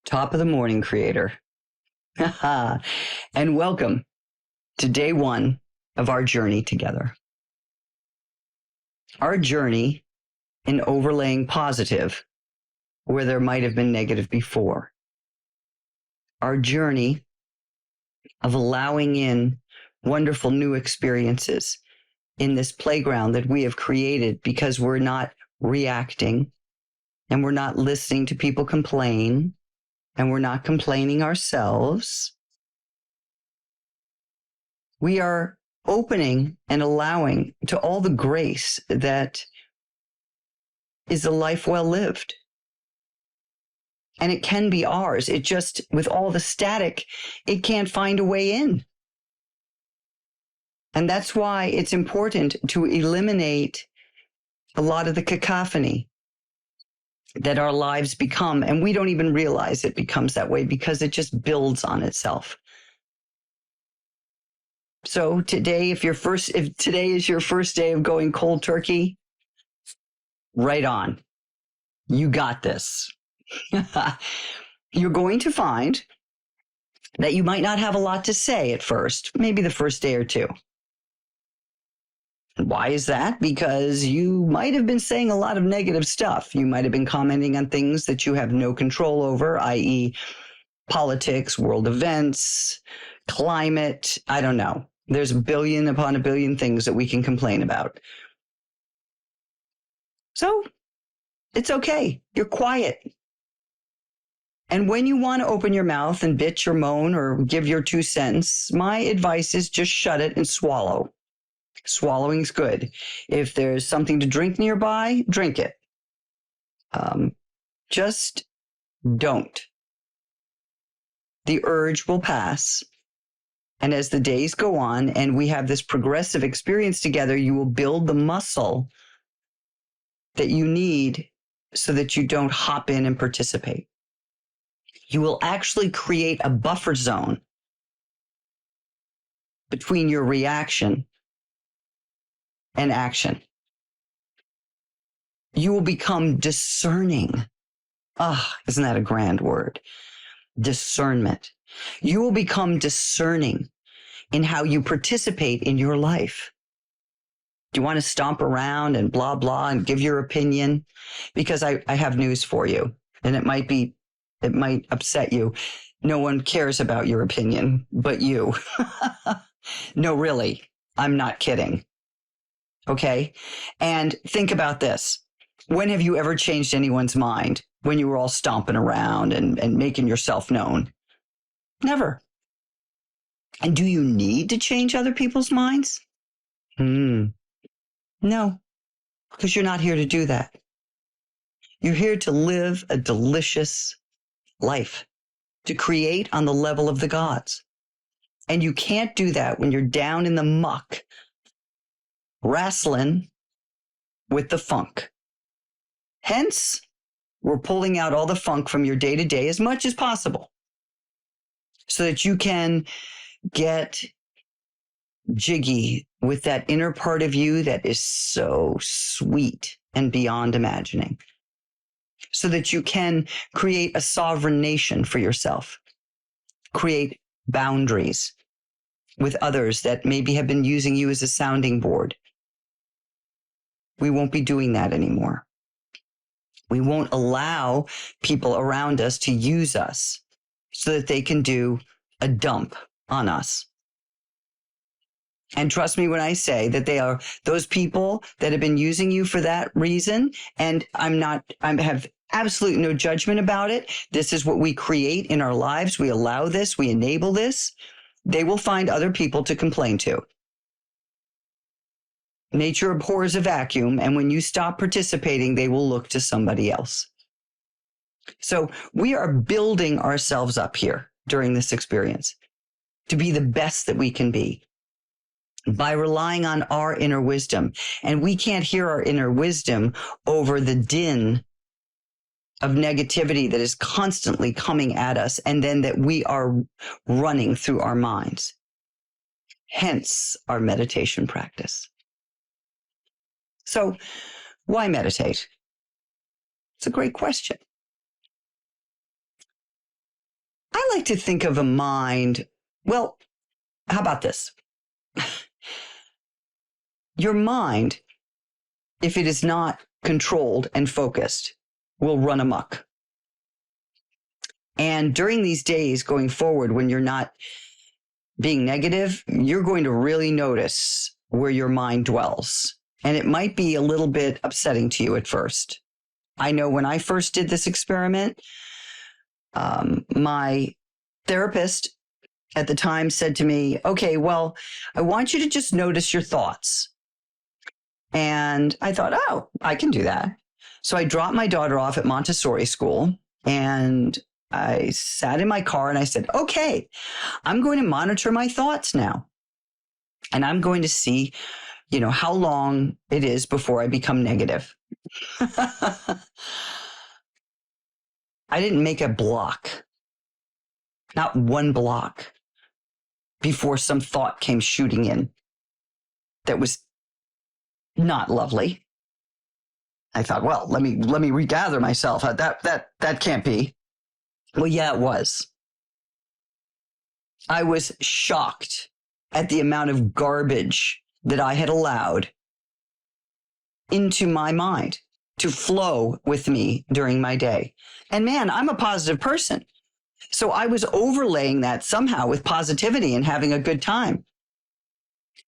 Top of the morning, creator. And welcome to day one of our journey together. Our journey in overlaying positive where there might have been negative before. Our journey of allowing in wonderful new experiences in this playground that we have created because we're not reacting and we're not listening to people complain. And we're not complaining ourselves. We are opening and allowing to all the grace that is a life well lived. And it can be ours. It just, with all the static, it can't find a way in. And that's why it's important to eliminate a lot of the cacophony that our lives become, and we don't even realize it becomes that way because it just builds on itself. So today, if today is your first day of going cold turkey, right on. You got this. You're going to find that you might not have a lot to say at first, maybe the first day or two. Why is that? Because you might have been saying a lot of negative stuff. You might have been commenting on things that you have no control over, i.e., politics, world events, climate. I don't know. There's a billion upon a billion things that we can complain about. So it's okay. You're quiet. And when you want to open your mouth and bitch or moan or give your 2 cents, my advice is just shut it and swallow. Swallowing's good. If there's something to drink nearby, drink it. Just don't. The urge will pass. And as the days go on and we have this progressive experience together, you will build the muscle that you need so that you don't hop in and participate. You will actually create a buffer zone between your reaction and action. You will become discerning. Isn't that a grand word? Discernment. You will become discerning in how you participate in your life. Do you want to stomp around and blah, blah and give your opinion? Because I have news for you, and it might upset you. No one cares about your opinion but you. No, really, I'm not kidding. Okay? And think about this. When have you ever changed anyone's mind when you were all stomping around and making yourself known? Never. And do you need to change other people's minds? No, because you're not here to do that. You're here to live a delicious life, to create on the level of the gods. And you can't do that when you're down in the muck, wrestling with the funk. Hence, we're pulling out all the funk from your day to day as much as possible so that you can get jiggy with that inner part of you that is so sweet and beyond imagining, so that you can create a sovereign nation for yourself, create boundaries with others that maybe have been using you as a sounding board. We won't be doing that anymore. We won't allow people around us to use us so that they can do a dump on us. And trust me when I say that they are those people that have been using you for that reason. And I have absolutely no judgment about it. This is what we create in our lives. We allow this. We enable this. They will find other people to complain to. Nature abhors a vacuum, and when you stop participating, they will look to somebody else. So we are building ourselves up here during this experience to be the best that we can be by relying on our inner wisdom. And we can't hear our inner wisdom over the din of negativity that is constantly coming at us and then that we are running through our minds. Hence our meditation practice. So why meditate? It's a great question. I like to think of a mind. Well, how about this? Your mind, if it is not controlled and focused, will run amok. And during these days going forward, when you're not being negative, you're going to really notice where your mind dwells. And it might be a little bit upsetting to you at first. I know when I first did this experiment, my therapist at the time said to me, okay, well, I want you to just notice your thoughts. And I thought, oh, I can do that. So I dropped my daughter off at Montessori school and I sat in my car and I said, okay, I'm going to monitor my thoughts now. And I'm going to see, how long it is before I become negative. I didn't make a block, not one block before some thought came shooting in that was not lovely. I thought, well, let me regather myself. That can't be. Well, yeah, it was. I was shocked at the amount of garbage that I had allowed into my mind to flow with me during my day. And man, I'm a positive person. So I was overlaying that somehow with positivity and having a good time.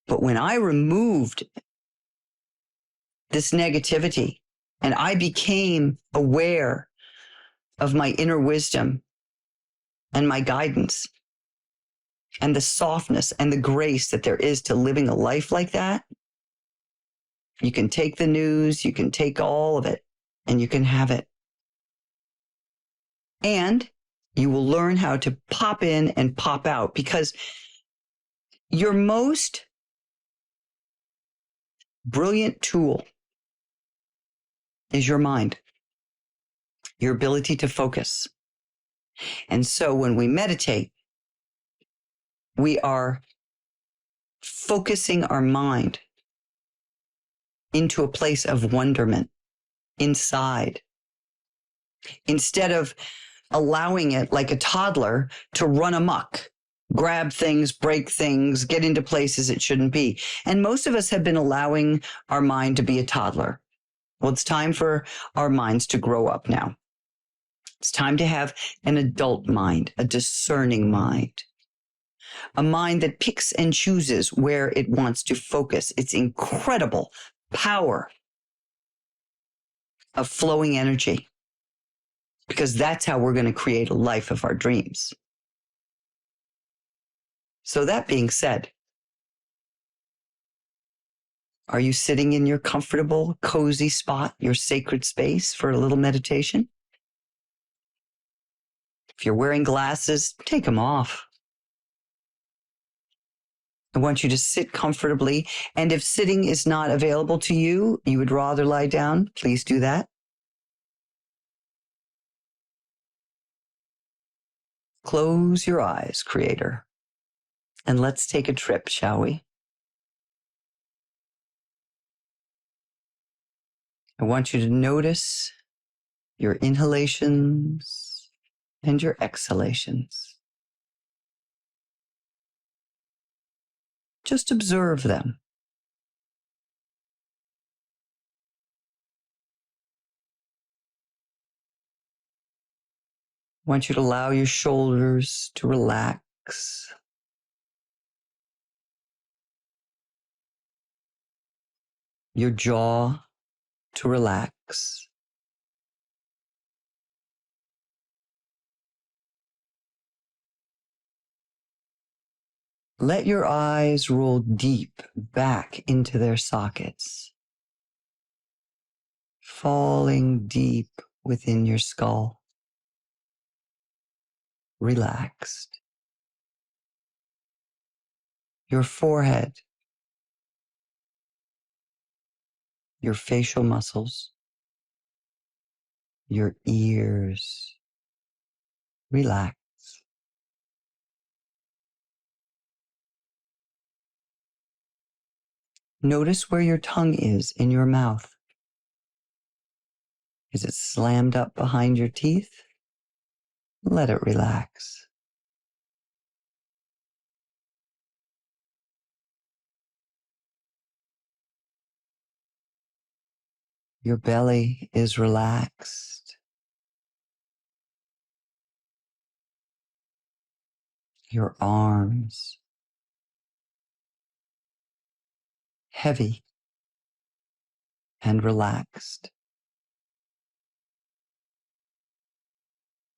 But when I removed this negativity and I became aware of my inner wisdom and my guidance and the softness and the grace that there is to living a life like that, you can take the news, you can take all of it, and you can have it. And you will learn how to pop in and pop out, because your most brilliant tool is your mind, your ability to focus. And so when we meditate, we are focusing our mind into a place of wonderment inside, instead of allowing it like a toddler to run amok, grab things, break things, get into places it shouldn't be. And most of us have been allowing our mind to be a toddler. Well, it's time for our minds to grow up now. It's time to have an adult mind, a discerning mind, a mind that picks and chooses where it wants to focus its incredible power of flowing energy, because that's how we're going to create a life of our dreams. So that being said, are you sitting in your comfortable, cozy spot, your sacred space for a little meditation? If you're wearing glasses, take them off. I want you to sit comfortably. And if sitting is not available to you, you would rather lie down, please do that. Close your eyes, Creator, and let's take a trip, shall we? I want you to notice your inhalations and your exhalations. Just observe them. I want you to allow your shoulders to relax. Your jaw to relax. Let your eyes roll deep back into their sockets, falling deep within your skull, relaxed. Your forehead, your facial muscles, your ears, relax. Notice where your tongue is in your mouth. Is it slammed up behind your teeth? Let it relax. Your belly is relaxed. Your arms heavy and relaxed.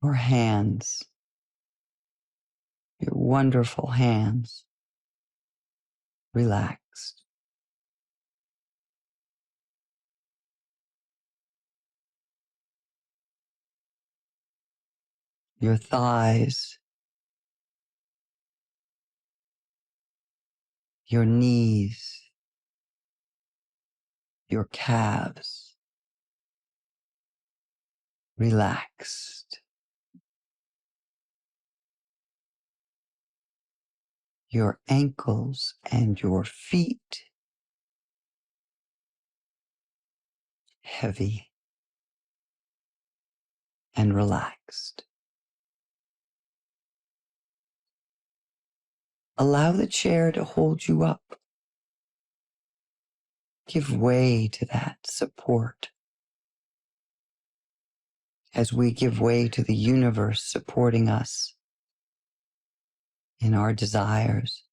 Your hands, your wonderful hands, relaxed. Your thighs, your knees, your calves, relaxed. Your ankles and your feet, heavy and relaxed. Allow the chair to hold you up. Give way to that support as we give way to the universe supporting us in our desires.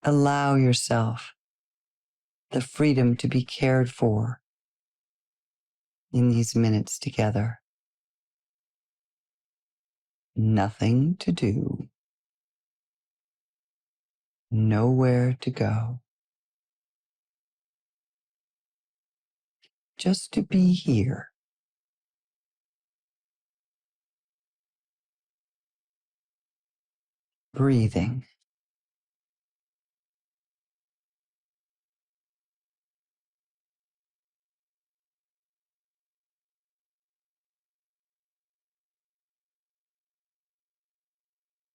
Allow yourself the freedom to be cared for in these minutes together. Nothing to do, nowhere to go. Just to be here. Breathing.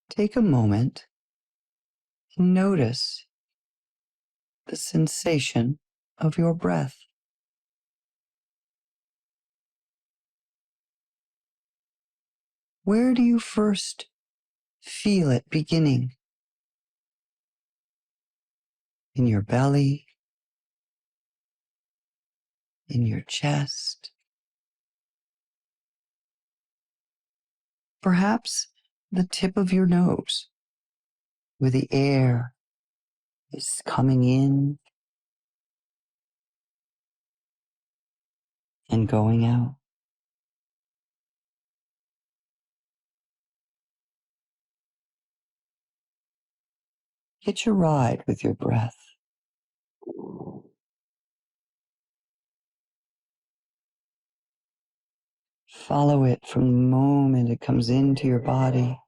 Take a moment and notice the sensation of your breath. Where do you first feel it beginning? In your belly, in your chest, perhaps the tip of your nose, where the air is coming in and going out. Hitch a ride with your breath. Follow it from the moment it comes into your body.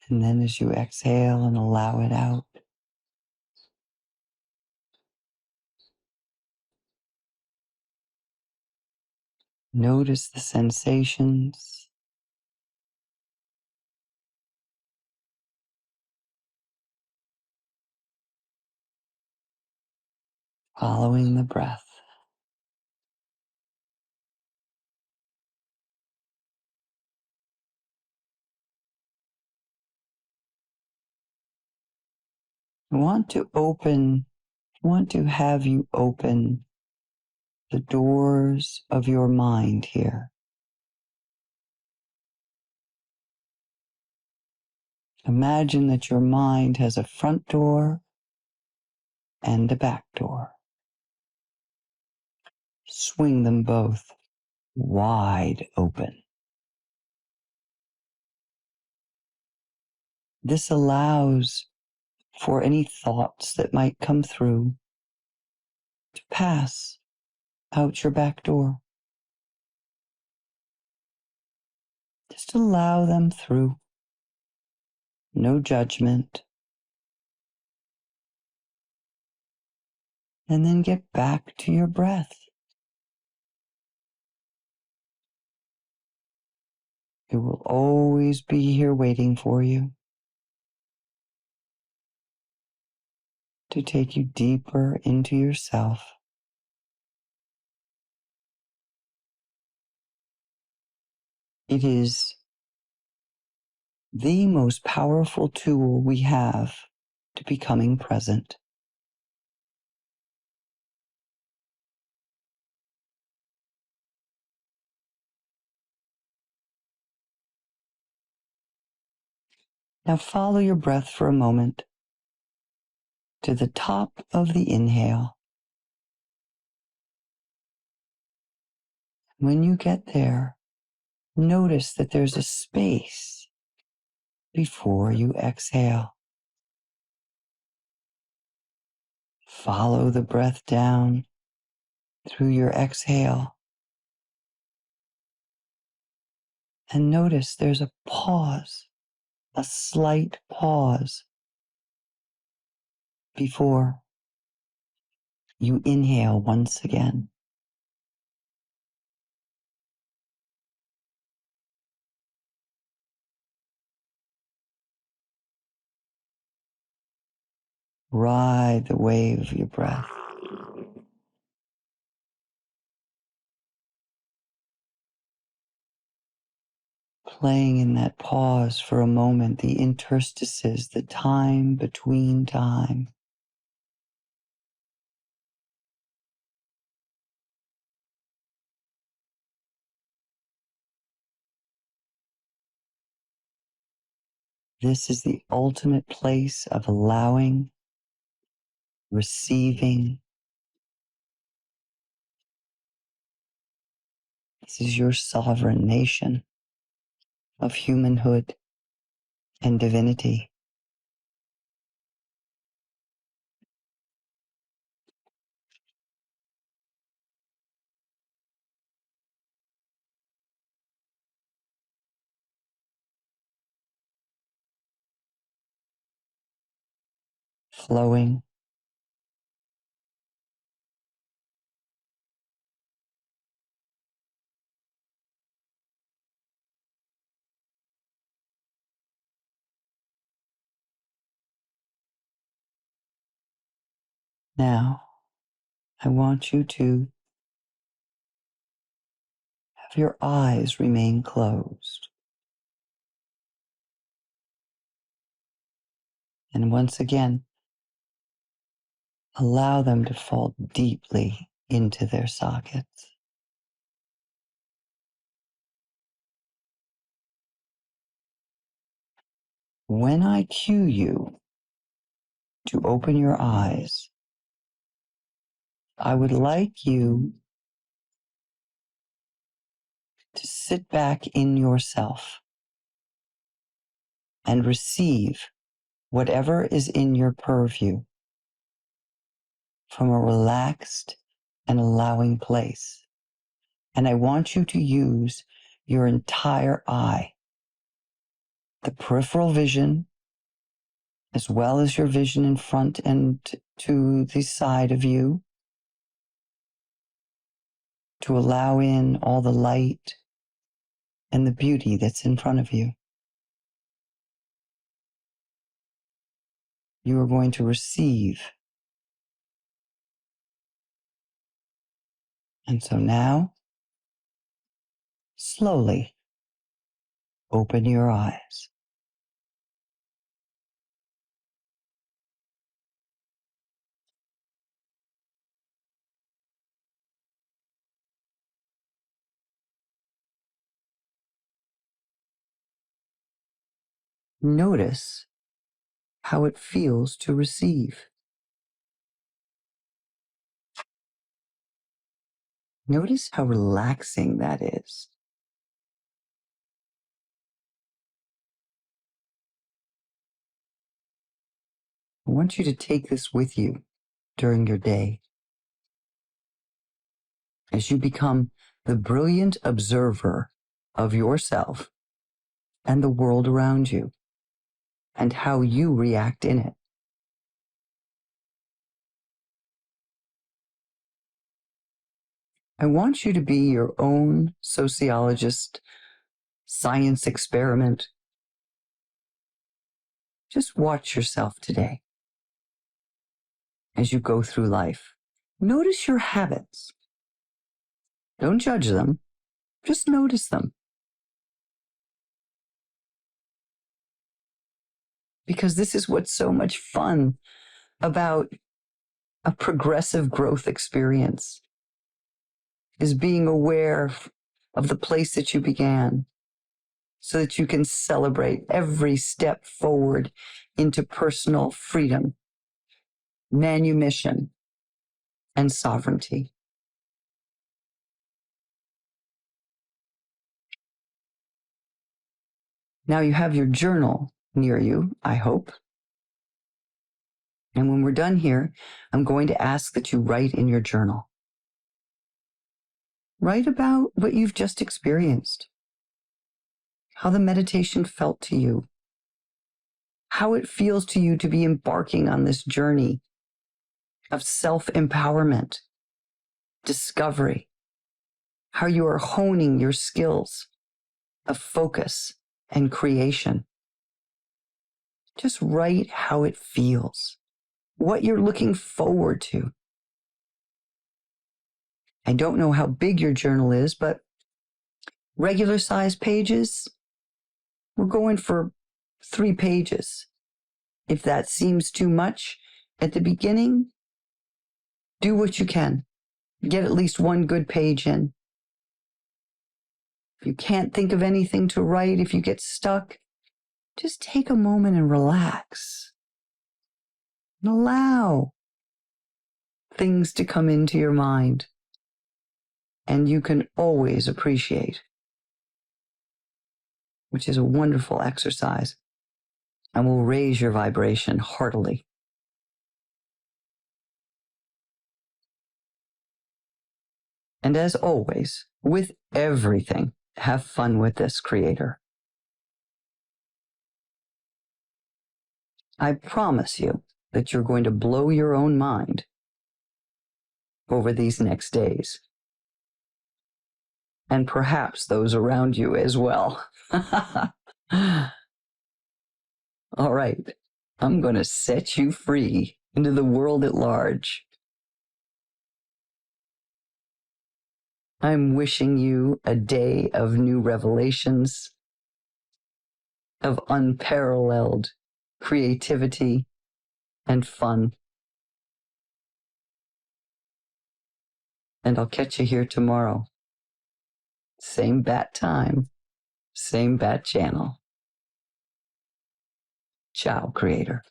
And then as you exhale and allow it out, notice the sensations. Following the breath. I want to have you open the doors of your mind here. Imagine that your mind has a front door and a back door. Swing them both wide open. This allows for any thoughts that might come through to pass out your back door. Just allow them through. No judgment. And then get back to your breath. It will always be here waiting for you to take you deeper into yourself. It is the most powerful tool we have to becoming present. Now follow your breath for a moment to the top of the inhale. When you get there, notice that there's a space before you exhale. Follow the breath down through your exhale and notice there's a pause, a slight pause before you inhale once again. Ride the wave of your breath. Playing in that pause for a moment, the interstices, the time between time. This is the ultimate place of allowing, receiving. This is your sovereign nation of humanhood and divinity. Flowing. Now, I want you to have your eyes remain closed. And once again, allow them to fall deeply into their sockets. When I cue you to open your eyes, I would like you to sit back in yourself and receive whatever is in your purview from a relaxed and allowing place. And I want you to use your entire eye, the peripheral vision, as well as your vision in front and to the side of you, to allow in all the light and the beauty that's in front of you. You are going to receive. And so now, slowly open your eyes. Notice how it feels to receive. Notice how relaxing that is. I want you to take this with you during your day as you become the brilliant observer of yourself and the world around you and how you react in it. I want you to be your own sociologist, science experiment. Just watch yourself today as you go through life. Notice your habits. Don't judge them, just notice them. Because this is what's so much fun about a progressive growth experience, is being aware of the place that you began so that you can celebrate every step forward into personal freedom, manumission, and sovereignty. Now you have your journal near you, I hope. And when we're done here, I'm going to ask that you write in your journal. Write about what you've just experienced, how the meditation felt to you, how it feels to you to be embarking on this journey of self-empowerment, discovery, how you are honing your skills of focus and creation. Just write how it feels, what you're looking forward to. I don't know how big your journal is, but regular size pages, we're going for 3 pages. If that seems too much at the beginning, do what you can. Get at least 1 good page in. If you can't think of anything to write, if you get stuck, just take a moment and relax. And allow things to come into your mind. And you can always appreciate, which is a wonderful exercise and will raise your vibration heartily. And as always, with everything, have fun with this, creator. I promise you that you're going to blow your own mind over these next days. And perhaps those around you as well. All right, I'm going to set you free into the world at large. I'm wishing you a day of new revelations, of unparalleled creativity and fun. And I'll catch you here tomorrow. Same bat time, same bat channel. Ciao, creator.